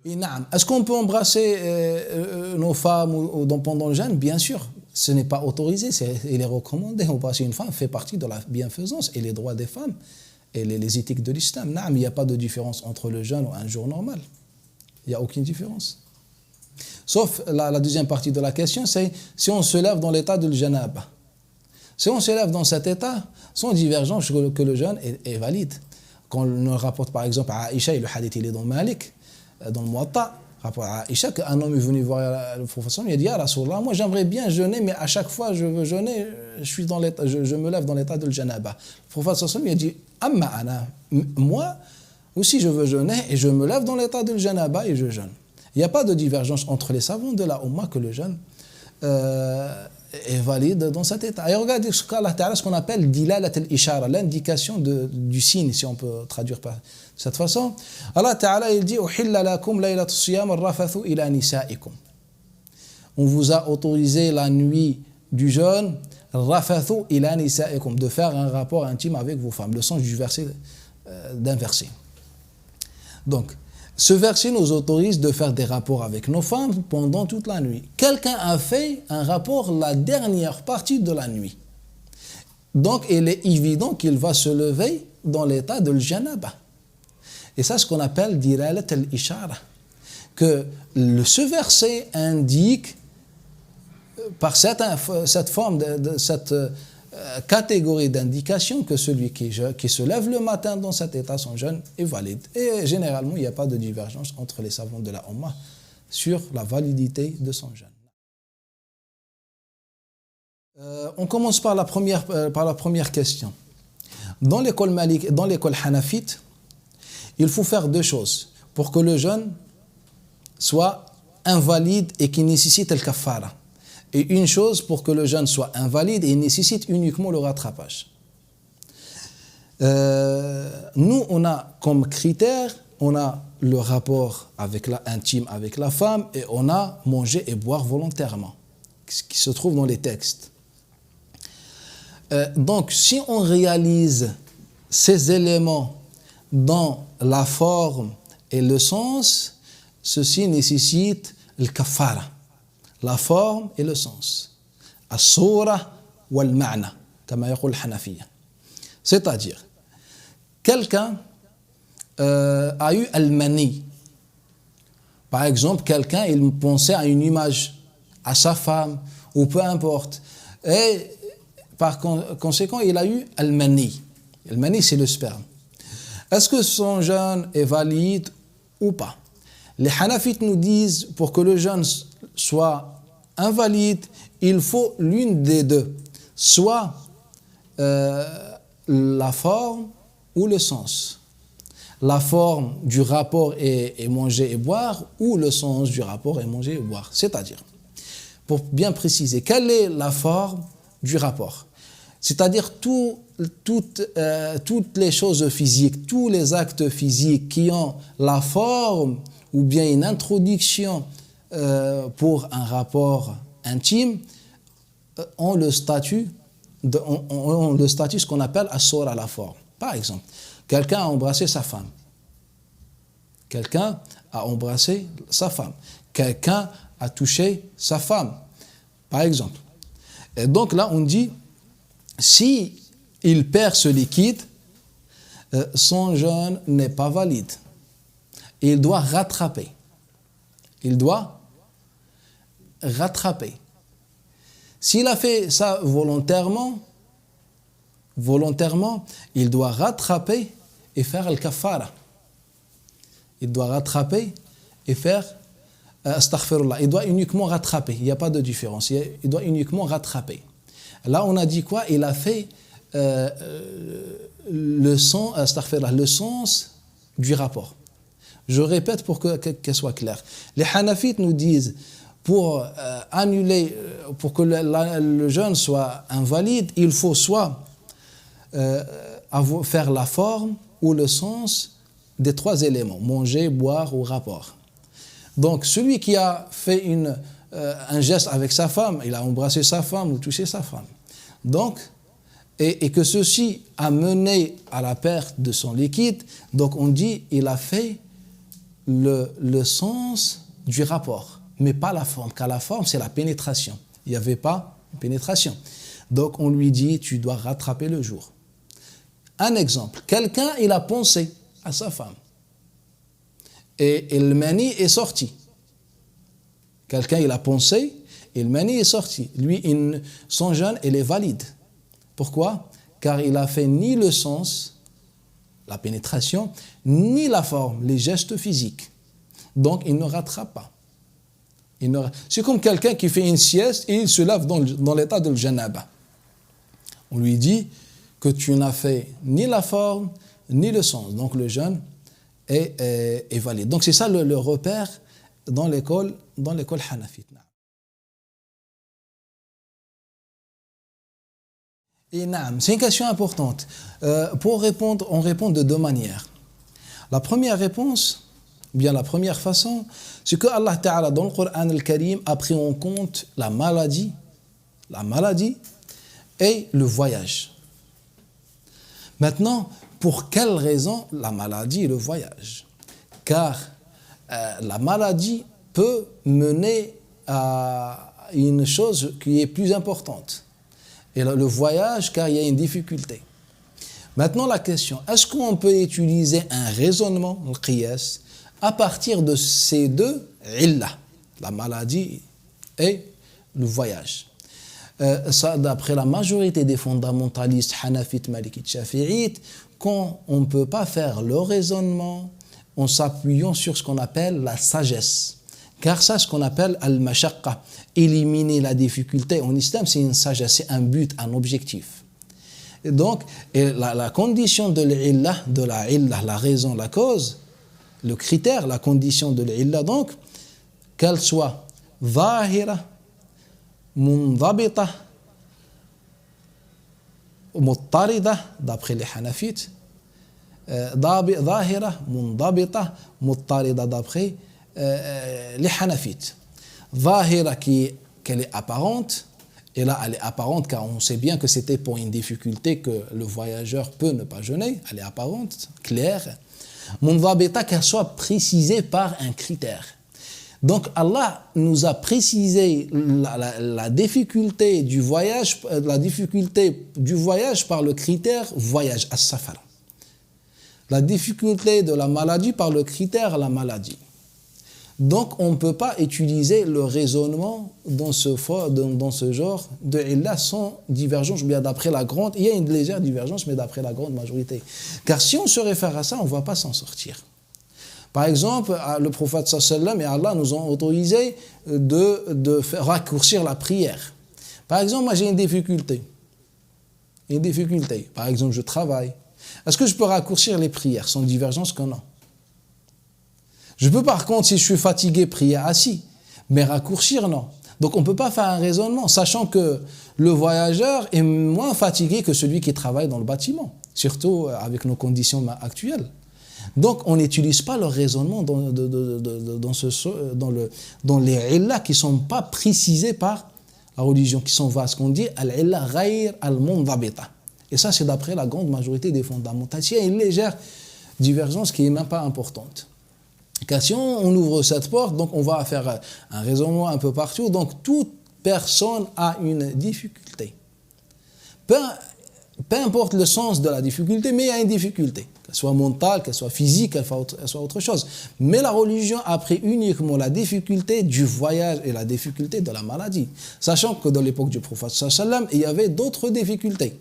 Et naam. Est-ce qu'on peut embrasser nos femmes pendant le jeûne? Bien sûr, ce n'est pas autorisé, il est recommandé. Embrasser une femme fait partie de la bienfaisance et les droits des femmes et les éthiques de l'islam. Naam, il n'y a pas de différence entre le jeûne ou un jour normal. Il n'y a aucune différence. Sauf la deuxième partie de la question, c'est si on se lève dans l'état de janaba. Si on se lève dans cet état, sans divergence que le jeûne est valide. Quand on rapporte par exemple à Aïcha, et le hadith il est dans Malik, dans le Muwatta, rapport à Aïcha, qu'un homme est venu voir le prophète, il a dit, ah Rasulallah, moi j'aimerais bien jeûner, mais à chaque fois je veux jeûner, je me lève dans l'état de janaba. Le prophète il a dit, amma ana, moi aussi je veux jeûner et je me lève dans l'état de janaba et je jeûne. Il n'y a pas de divergence entre les savants de la Ummah que le jeûne est valide dans cet état. Et regardez ce qu'on appelle dilalat al-ishara, l'indication du signe, si on peut traduire par cette façon. Allah Ta'ala il dit uhilla lakum laylatus siyam ar-rafathu ila nisaikum. On vous a autorisé la nuit du jeûne rafathu ila nisaikum, de faire un rapport intime avec vos femmes. Le sens du verset d'un verset. Donc ce verset nous autorise de faire des rapports avec nos femmes pendant toute la nuit. Quelqu'un a fait un rapport la dernière partie de la nuit. Donc, il est évident qu'il va se lever dans l'état de l'janaba. Et ça, c'est ce qu'on appelle dilalat al-ishara. Que ce verset indique, par cette forme, cette catégorie d'indication, que celui qui se lève le matin dans cet état, son jeûne, est valide. Et généralement, il n'y a pas de divergence entre les savants de la Ummah sur la validité de son jeûne. On commence par la première question. Dans l'école Malik, dans l'école Hanafite, il faut faire deux choses pour que le jeûne soit invalide et qui nécessite le kafara. Et une chose pour que le jeûne soit invalide et nécessite uniquement le rattrapage. Nous, on a comme critère, on a le rapport intime avec la femme et on a manger et boire volontairement, qui se trouve dans les textes. Donc, si on réalise ces éléments dans la forme et le sens, ceci nécessite le kafara. La forme et le sens. As-soura wal-ma'na, comme yaqul Hanafiya. C'est-à-dire, quelqu'un a eu al-mani. Par exemple, quelqu'un, il pensait à une image, à sa femme, ou peu importe. Et par conséquent, il a eu al-mani. Al-mani, c'est le sperme. Est-ce que son jeûne est valide ou pas? Les Hanafites nous disent, pour que le jeûne soit invalide, il faut l'une des deux, soit la forme ou le sens. La forme du rapport est manger et boire, ou le sens du rapport est manger et boire. C'est-à-dire, pour bien préciser, quelle est la forme du rapport? C'est-à-dire toutes les choses physiques, tous les actes physiques qui ont la forme ou bien une introduction pour un rapport intime ont le statut ce qu'on appelle as-soura, la forme. Par exemple, quelqu'un a embrassé sa femme. Quelqu'un a embrassé sa femme. Quelqu'un a touché sa femme, par exemple. Et donc là, on dit, si il perd ce liquide, son jeûne n'est pas valide. Il doit rattraper. Il doit rattraper. S'il a fait ça volontairement, il doit rattraper et faire le kafara. Il doit rattraper et faire astaghfirullah. Il doit uniquement rattraper. Il n'y a pas de différence. Il doit uniquement rattraper. Là, on a dit quoi? Il a fait le sens du rapport. Je répète pour qu'elle soit claire. Les Hanafites nous disent, pour annuler, pour que le jeûne soit invalide, il faut soit faire la forme ou le sens des trois éléments, manger, boire ou rapport. Donc, celui qui a fait un geste avec sa femme, il a embrassé sa femme ou touché sa femme. Donc, et que ceci a mené à la perte de son liquide, donc on dit il a fait le sens du rapport, mais pas la forme, car la forme, c'est la pénétration. Il n'y avait pas de pénétration. Donc, on lui dit, tu dois rattraper le jour. Un exemple, quelqu'un, il a pensé à sa femme. Et le mani est sorti. Quelqu'un, il a pensé, et le mani est sorti. Lui, son jeûne, il est valide. Pourquoi? Car il a fait ni le sens, la pénétration, ni la forme, les gestes physiques. Donc, il ne rattrape pas. C'est comme quelqu'un qui fait une sieste et il se lave dans l'état de janaba. On lui dit que tu n'as fait ni la forme, ni le sens. Donc, le jeûne est valide. Donc, c'est ça le repère dans l'école hanafite. Et c'est une question importante. Pour répondre, on répond de deux manières. La première réponse, bien la première façon, c'est que Allah Ta'ala dans le Coran al-Karim a pris en compte la maladie et le voyage. Maintenant, pour quelle raison la maladie et le voyage? Car la maladie peut mener à une chose qui est plus importante. Et le voyage, car il y a une difficulté. Maintenant, la question, est-ce qu'on peut utiliser un raisonnement, le qiyas, à partir de ces deux illah, la maladie et le voyage? Ça, d'après la majorité des fondamentalistes hanafites, malikites, shafi'ites, quand on ne peut pas faire le raisonnement en s'appuyant sur ce qu'on appelle la sagesse. Car ça, ce qu'on appelle al-mashaqqa, éliminer la difficulté en islam, c'est une sagesse, c'est un but, un objectif. Et donc, la condition de l'illah, la raison, la cause, le critère, la condition de l'illah, donc, qu'elle soit zahira, mundabita, muttarida, d'après les hanafites, zahira, mundabita, muttarida, d'après les hanafites. Zahira, qu'elle est apparente, et là elle est apparente car on sait bien que c'était pour une difficulté que le voyageur peut ne pas jeûner, elle est apparente, claire. Mundabita, qu'elle soit précisée par un critère. Donc Allah nous a précisé la difficulté du voyage, par le critère voyage, as-safar. La difficulté de la maladie par le critère la maladie. Donc, on ne peut pas utiliser le raisonnement dans ce genre de illah sans divergence, bien d'après la grande, il y a une légère divergence, mais d'après la grande majorité. Car si on se réfère à ça, on ne va pas s'en sortir. Par exemple, le prophète sallallahu et Allah nous ont autorisé de faire raccourcir la prière. Par exemple, moi j'ai une difficulté. Par exemple, je travaille. Est-ce que je peux raccourcir les prières sans divergence que non? Je peux par contre, si je suis fatigué, prier assis, mais raccourcir, non. Donc on ne peut pas faire un raisonnement, sachant que le voyageur est moins fatigué que celui qui travaille dans le bâtiment, surtout avec nos conditions actuelles. Donc on n'utilise pas le raisonnement dans les illah qui ne sont pas précisés par la religion, qui sont vastes, qu'on dit al-illah ghayr al-mundabita. Et ça, c'est d'après la grande majorité des fondamentalistes. Il y a une légère divergence qui n'est même pas importante. Car si on ouvre cette porte, donc on va faire un raisonnement un peu partout. Donc toute personne a une difficulté. Peu importe le sens de la difficulté, mais il y a une difficulté. Qu'elle soit mentale, qu'elle soit physique, qu'elle soit autre chose. Mais la religion a pris uniquement la difficulté du voyage et la difficulté de la maladie. Sachant que dans l'époque du prophète sallallahu alayhi wa sallam, il y avait d'autres difficultés.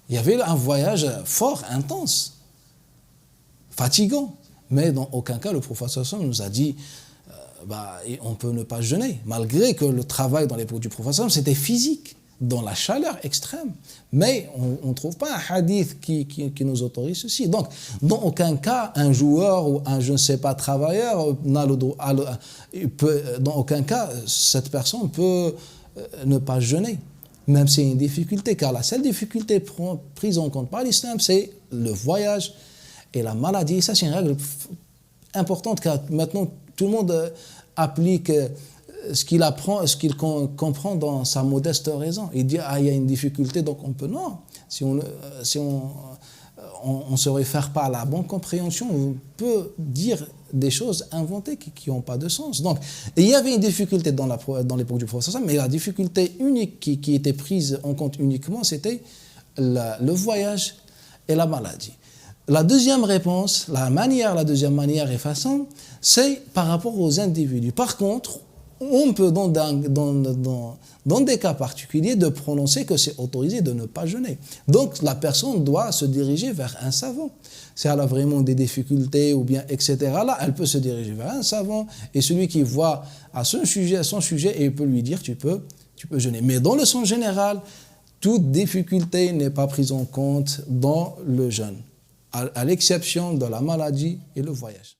Il y avait un voyage fort, intense, fatigant. Mais dans aucun cas, le prophète sallallahu alayhi wa sallam nous a dit on peut ne pas jeûner, malgré que le travail dans l'époque du prophète sallallahu alayhi wa sallam, c'était physique, dans la chaleur extrême. Mais on ne trouve pas un hadith qui nous autorise ceci. Donc, dans aucun cas, un joueur ou un, je ne sais pas, travailleur n'a le droit, dans aucun cas, cette personne peut ne pas jeûner, même si c'est une difficulté, car la seule difficulté prise en compte par l'islam, c'est le voyage et la maladie. Ça, c'est une règle importante, car maintenant, tout le monde applique ce qu'il apprend, ce qu'il comprend dans sa modeste raison. Il dit, il y a une difficulté, donc on peut. Non. Si on on se réfère pas à la bonne compréhension, on peut dire des choses inventées qui n'ont pas de sens. Donc, il y avait une difficulté dans l'époque du prophète, mais la difficulté unique qui était prise en compte uniquement, c'était le voyage et la maladie. La deuxième réponse, la deuxième manière et façon, c'est par rapport aux individus. Par contre, on peut, dans des cas particuliers, de prononcer que c'est autorisé de ne pas jeûner. Donc, la personne doit se diriger vers un savant. Si elle a vraiment des difficultés ou bien, etc., là, elle peut se diriger vers un savant et celui qui voit à son sujet, et il peut lui dire, tu peux jeûner. Mais dans le sens général, toute difficulté n'est pas prise en compte dans le jeûne, à l'exception de la maladie et le voyage.